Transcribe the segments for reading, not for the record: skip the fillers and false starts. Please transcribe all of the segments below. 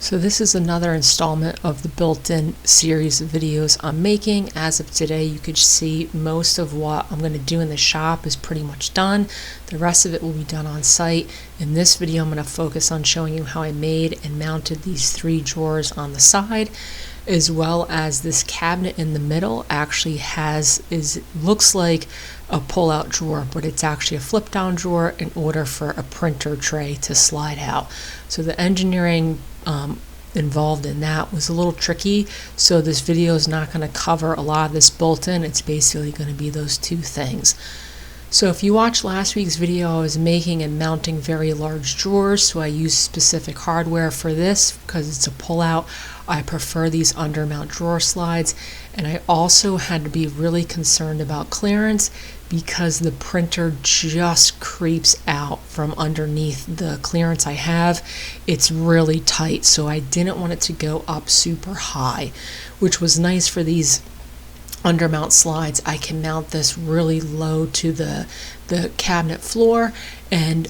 So this is another installment of the built-in series of videos I'm making. As of today, you could see most of what I'm going to do in the shop is pretty much done. The rest of it will be done on site. In this video, I'm going to focus on showing you how I made and mounted these 3 drawers on the side, as well as this cabinet in the middle actually looks like a pull-out drawer, but it's actually a flip-down drawer in order for a printer tray to slide out. So the engineering involved in that was a little tricky, so this video is not going to cover a lot of this built-in. It's basically going to be those 2 things. So if you watched last week's video, I was making and mounting very large drawers, so I used specific hardware for this because it's a pull-out. I prefer these undermount drawer slides, and I also had to be really concerned about clearance because the printer just creeps out from underneath the clearance I have. It's really tight, so I didn't want it to go up super high, which was nice for these undermount slides. I can mount this really low to the cabinet floor, and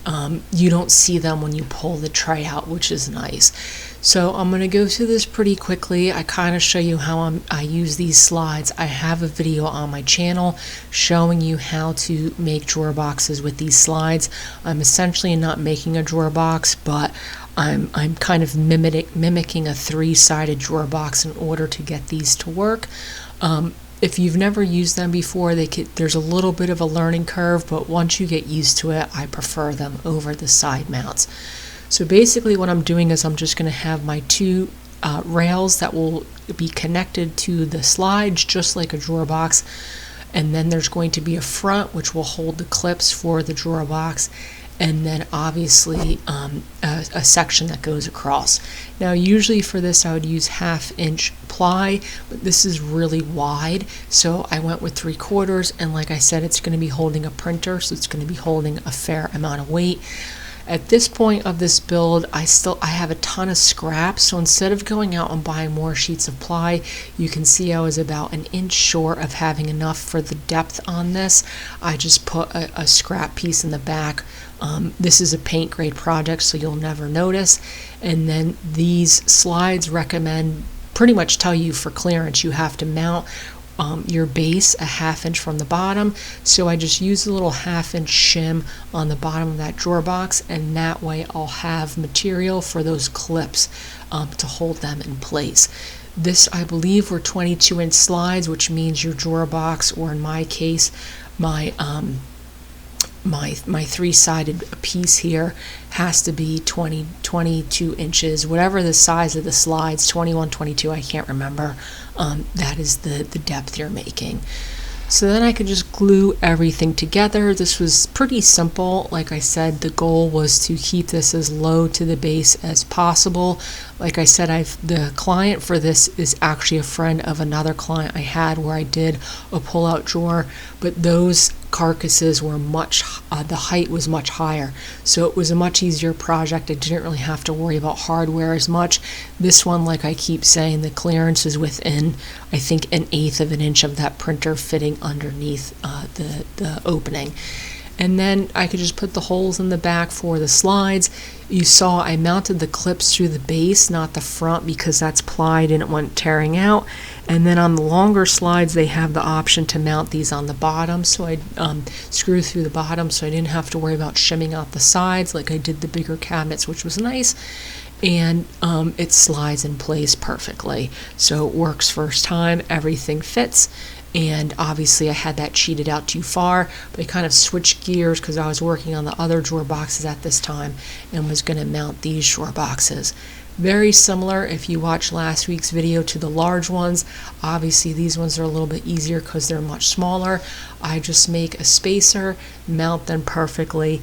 you don't see them when you pull the tray out, which is nice. So I'm going to go through this pretty quickly. I kind of show you how I use these slides. I have a video on my channel showing you how to make drawer boxes with these slides. I'm essentially not making a drawer box, but I'm kind of mimicking a 3-sided drawer box in order to get these to work. If you've never used them before, there's a little bit of a learning curve, but once you get used to it, I prefer them over the side mounts. So basically what I'm doing is I'm just going to have my 2 rails that will be connected to the slides just like a drawer box, and then there's going to be a front which will hold the clips for the drawer box, and then obviously a section that goes across. Now usually for this I would use 1/2 inch ply, but this is really wide, so I went with 3/4, and like I said, it's going to be holding a printer, so it's going to be holding a fair amount of weight. At this point of this build, I have a ton of scrap, so instead of going out and buying more sheets of ply, you can see I was about 1 inch short of having enough for the depth on this. I just put a scrap piece in the back. This is a paint grade project, so you'll never notice. And then these slides pretty much tell you for clearance you have to mount your base 1/2 inch from the bottom, so I just use a little 1/2 inch shim on the bottom of that drawer box, and that way I'll have material for those clips to hold them in place. This, I believe, were 22-inch slides, which means your drawer box, or in my case, my 3-sided piece here has to be 22 inches, whatever the size of the slides, 21, 22, I can't remember. That is the depth you're making. So then I could just glue everything together. This was pretty simple. Like I said, the goal was to keep this as low to the base as possible. Like I said, the client for this is actually a friend of another client I had where I did a pull-out drawer, but those carcasses were the height was much higher, so it was a much easier project. I didn't really have to worry about hardware as much. This one, like I keep saying, the clearance is within, I think, 1/8 of an inch of that printer fitting underneath the opening. And then I could just put the holes in the back for the slides. You saw I mounted the clips through the base, not the front, because that's ply, didn't want tearing out. And then on the longer slides, they have the option to mount these on the bottom, so I screw through the bottom, so I didn't have to worry about shimming out the sides like I did the bigger cabinets, which was nice. And it slides in place perfectly, so it works first time, everything fits. And obviously I had that cheated out too far, but I kind of switched gears because I was working on the other drawer boxes at this time and was going to mount these drawer boxes. Very similar, if you watched last week's video, to the large ones. Obviously these ones are a little bit easier because they're much smaller. I just make a spacer, mount them perfectly,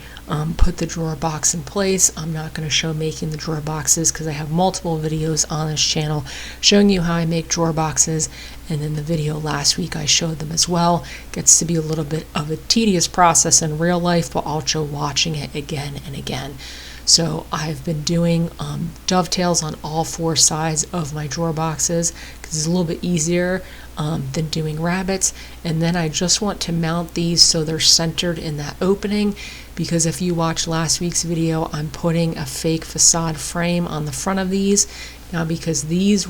put the drawer box in place. I'm not going to show making the drawer boxes because I have multiple videos on this channel showing you how I make drawer boxes, and in the video last week I showed them as well. Gets to be a little bit of a tedious process in real life, but also watching it again and again. So I've been doing dovetails on all 4 sides of my drawer boxes because it's a little bit easier than doing rabbets. And then I just want to mount these so they're centered in that opening, because if you watched last week's video, I'm putting a fake facade frame on the front of these, Now because these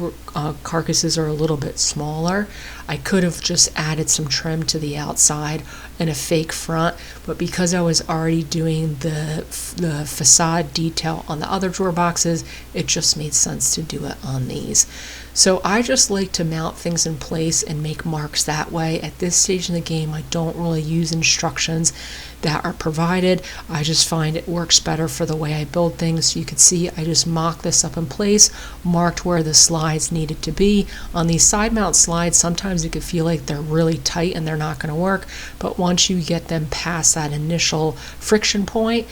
carcasses are a little bit smaller, I could have just added some trim to the outside and a fake front, but because I was already doing the facade detail on the other drawer boxes, it just made sense to do it on these. So I just like to mount things in place and make marks that way. At this stage in the game, I don't really use instructions that are provided. I just find it works better for the way I build things. So you can see I just mocked this up in place, marked where the slides needed to be. On these side mount slides, sometimes it could feel like they're really tight and they're not going to work, but once you get them past that initial friction point,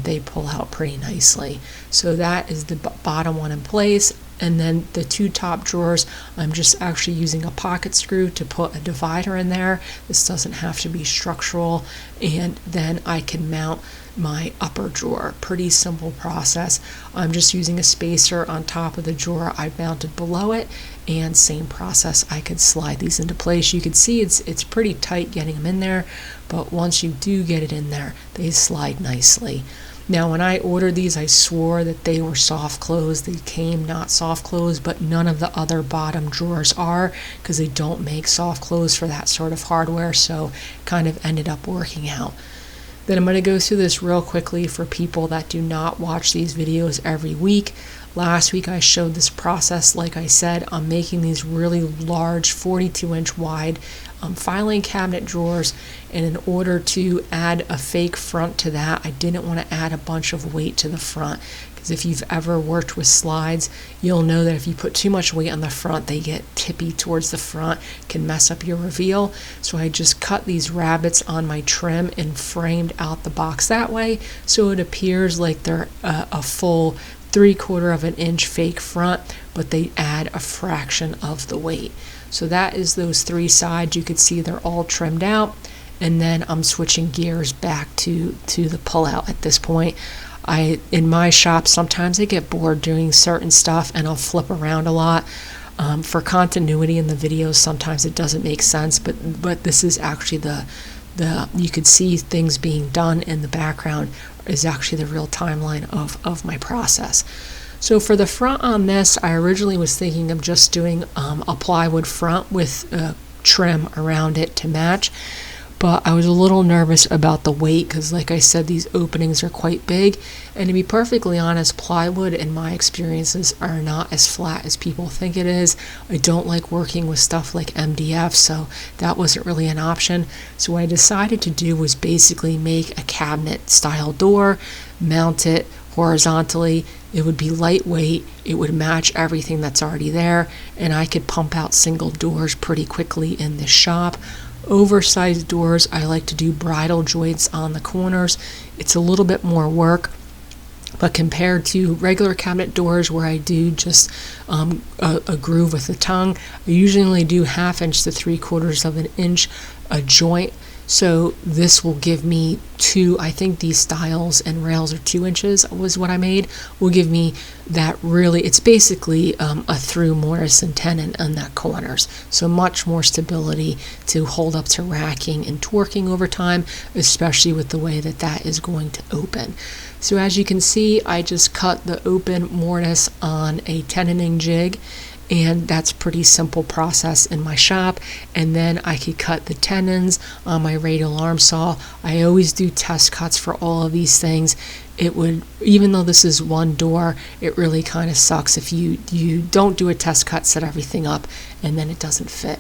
they pull out pretty nicely. So that is the bottom one in place. And then the two top drawers, I'm just actually using a pocket screw to put a divider in there. This doesn't have to be structural. And then I can mount my upper drawer. Pretty simple process. I'm just using a spacer on top of the drawer I mounted below it, and same process. I could slide these into place. You can see it's pretty tight getting them in there, but once you do get it in there, they slide nicely. Now when I ordered these, I swore that they were soft close. They came not soft close, but none of the other bottom drawers are, because they don't make soft close for that sort of hardware, so kind of ended up working out. Then I'm going to go through this real quickly for people that do not watch these videos every week. Last week I showed this process. Like I said, I'm making these really large 42-inch wide filing cabinet drawers, and in order to add a fake front to that, I didn't want to add a bunch of weight to the front, because if you've ever worked with slides, you'll know that if you put too much weight on the front, they get tippy towards the front, can mess up your reveal. So I just cut these rabbets on my trim and framed out the box that way, so it appears like they're a full 3/4 of an inch fake front, but they add a fraction of the weight. So that is those three sides. You can see they're all trimmed out, and then I'm switching gears back to the pullout at this point. In my shop, sometimes I get bored doing certain stuff and I'll flip around a lot. For continuity in the videos, sometimes it doesn't make sense, but this is actually the you could see things being done in the background is actually the real timeline of my process. So for the front on this, I originally was thinking of just doing a plywood front with trim around it to match, but I was a little nervous about the weight because, like I said, these openings are quite big, and to be perfectly honest, plywood in my experiences are not as flat as people think it is. I don't like working with stuff like MDF, so that wasn't really an option. So what I decided to do was basically make a cabinet style door, mount it horizontally. It would be lightweight, it would match everything that's already there, and I could pump out single doors pretty quickly in this shop. Oversized doors, I like to do bridle joints on the corners. It's a little bit more work, but compared to regular cabinet doors where I do just a groove with the tongue, I usually only do 1/2 inch to 3/4 of an inch a joint. So this will give me I think these stiles and rails are 2 inches was what I made, will give me that really, it's basically a through mortise and tenon on that corners. So much more stability to hold up to racking and torquing over time, especially with the way that is going to open. So as you can see, I just cut the open mortise on a tenoning jig, and that's pretty simple process in my shop. And then I could cut the tenons on my radial arm saw. I always do test cuts for all of these things. It would, even though this is one door, it really kind of sucks if you don't do a test cut, set everything up, and then it doesn't fit.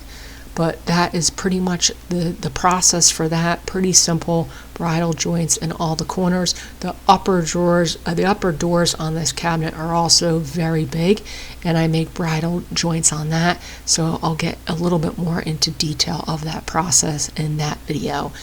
But that is pretty much the process for that. Pretty simple bridle joints in all the corners. The upper doors on this cabinet are also very big, and I make bridle joints on that. So I'll get a little bit more into detail of that process in that video.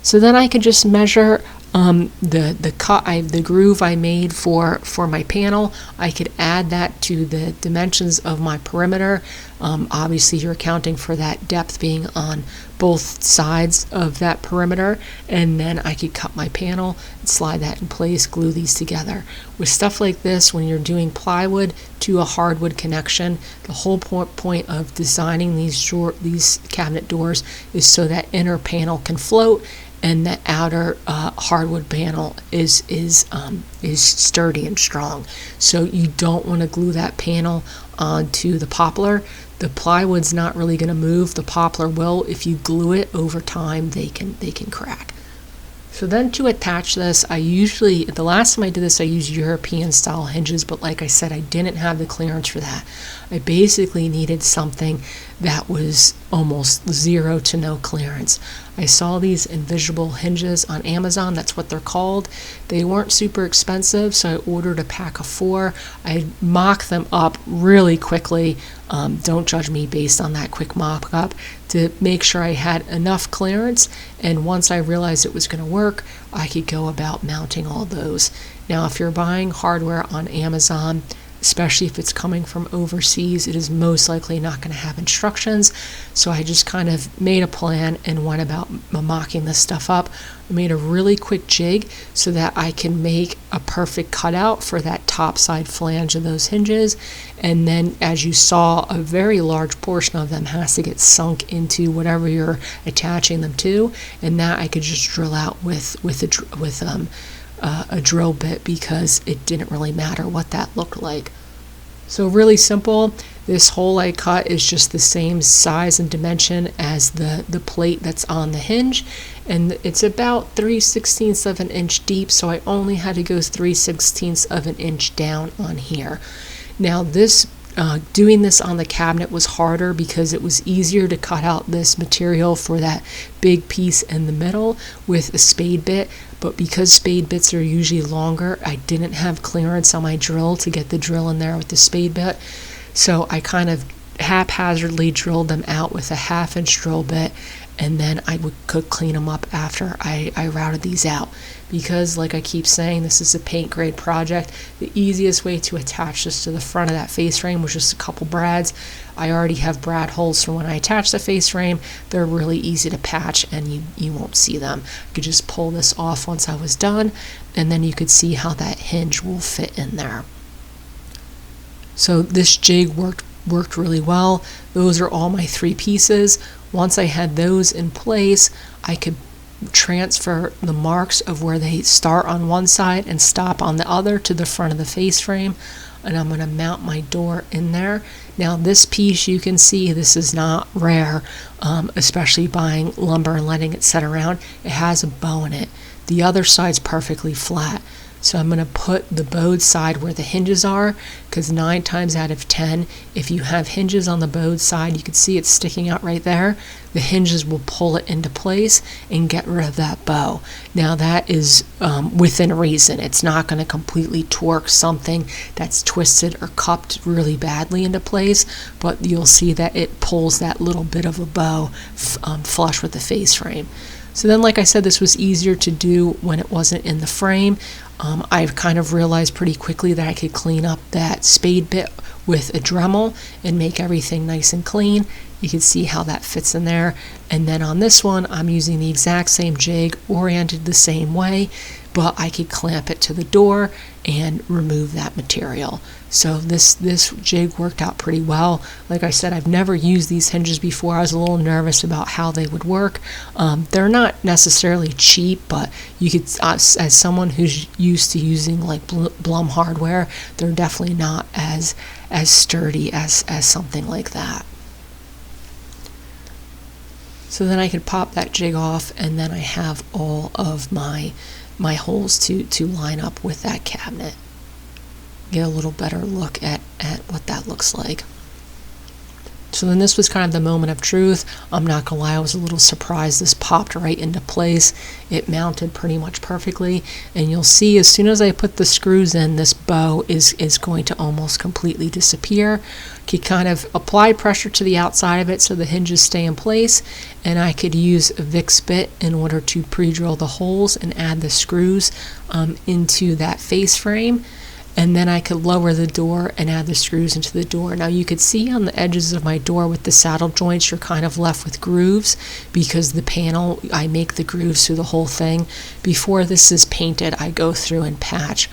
So then I can just measure the groove I made for my panel. I could add that to the dimensions of my perimeter. Obviously you're accounting for that depth being on both sides of that perimeter, and then I could cut my panel and slide that in place, glue these together. With stuff like this, when you're doing plywood to a hardwood connection, the whole point of designing these cabinet doors is so that inner panel can float, and the outer hardwood panel is sturdy and strong. So you don't want to glue that panel onto the poplar. The plywood's not really going to move. The poplar will. If you glue it over time, they can crack. So then to attach this, the last time I did this, I used European style hinges, but like I said, I didn't have the clearance for that. I basically needed something that was almost zero to no clearance. I saw these invisible hinges on Amazon. That's what they're called. They weren't super expensive, so I ordered a pack of 4. I mocked them up really quickly. Don't judge me based on that quick mock up, to make sure I had enough clearance, and once I realized it was going to work, I could go about mounting all those. Now, if you're buying hardware on Amazon, especially if it's coming from overseas, it is most likely not going to have instructions. So I just kind of made a plan and went about mocking this stuff up. I made a really quick jig so that I can make a perfect cutout for that top side flange of those hinges. And then, as you saw, a very large portion of them has to get sunk into whatever you're attaching them to, and that I could just drill out with a drill bit, because it didn't really matter what that looked like. So really simple. This hole I cut is just the same size and dimension as the plate that's on the hinge, and it's about 3/16 of an inch deep, so I only had to go 3/16 of an inch down on here. Now doing this on the cabinet was harder because it was easier to cut out this material for that big piece in the middle with a spade bit, but because spade bits are usually longer, I didn't have clearance on my drill to get the drill in there with the spade bit, so I kind of haphazardly drilled them out with a 1/2 inch drill bit, and then I could clean them up after I routed these out. Because, like I keep saying, this is a paint grade project, the easiest way to attach this to the front of that face frame was just a couple brads. I already have brad holes for when I attach the face frame. They're really easy to patch, and you won't see them. I could just pull this off once I was done, and then you could see how that hinge will fit in there. So this jig worked really well. Those are all my 3 pieces. Once I had those in place, I could transfer the marks of where they start on one side and stop on the other to the front of the face frame, and I'm going to mount my door in there. Now this piece, you can see this is not rare, especially buying lumber and letting it set around. It has a bow in it. The other side's perfectly flat. So I'm going to put the bowed side where the hinges are, because 9 times out of 10, if you have hinges on the bowed side, you can see it's sticking out right there. The hinges will pull it into place and get rid of that bow. Now that is within reason. It's not going to completely torque something that's twisted or cupped really badly into place, but you'll see that it pulls that little bit of a bow flush with the face frame. So then, like I said, this was easier to do when it wasn't in the frame. I've kind of realized pretty quickly that I could clean up that spade bit with a Dremel and make everything nice and clean. You can see how that fits in there. And then on this one, I'm using the exact same jig, oriented the same way, but I could clamp it to the door and remove that material. So this jig worked out pretty well. Like I said, I've never used these hinges before. I was a little nervous about how they would work. They're not necessarily cheap, but you could, as someone who's used to using like Blum hardware, they're definitely not as sturdy as something like that. So then I could pop that jig off, and then I have all of my holes to line up with that cabinet. Get a little better look at what that looks like. So then this was kind of the moment of truth. I'm not gonna lie, I was a little surprised. This popped right into place. It mounted pretty much perfectly, and you'll see as soon as I put the screws in, this bow is going to almost completely disappear. You kind of apply pressure to the outside of it so the hinges stay in place, and I could use a Vicks bit in order to pre-drill the holes and add the screws into that face frame. And then I could lower the door and add the screws into the door. Now you could see on the edges of my door with the saddle joints, you're kind of left with grooves because the panel, I make the grooves through the whole thing. Before this is painted, I go through and patch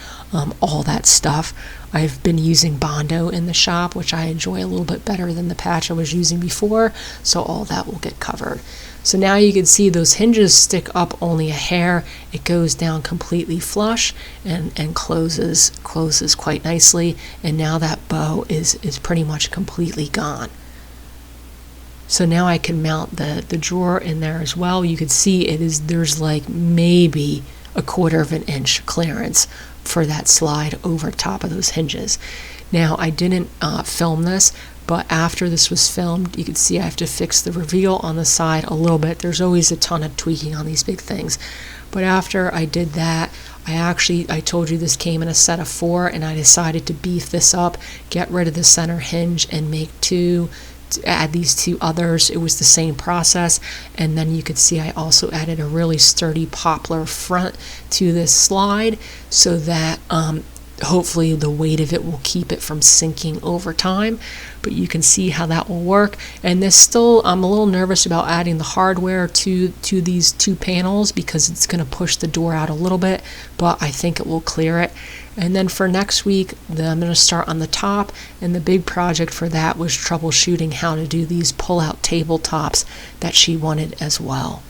all that stuff. I've been using Bondo in the shop, which I enjoy a little bit better than the patch I was using before, so all that will get covered. So now you can see those hinges stick up only a hair. It goes down completely flush and closes quite nicely. And now that bow is pretty much completely gone. So now I can mount the drawer in there as well. You can see there's like maybe a 1/4 of an inch clearance for that slide over top of those hinges. Now I didn't film this, but after this was filmed, you can see I have to fix the reveal on the side a little bit. There's always a ton of tweaking on these big things. But after I did that, I told you this came in a set of 4, and I decided to beef this up, get rid of the center hinge, and make 2, to add these 2 others. It was the same process. And then you could see I also added a really sturdy poplar front to this slide, so that hopefully the weight of it will keep it from sinking over time. But you can see how that will work. And this still, I'm a little nervous about adding the hardware to these 2 panels, because it's going to push the door out a little bit, but I think it will clear it. And then for next week, I'm going to start on the top, and the big project for that was troubleshooting how to do these pull-out tabletops that she wanted as well.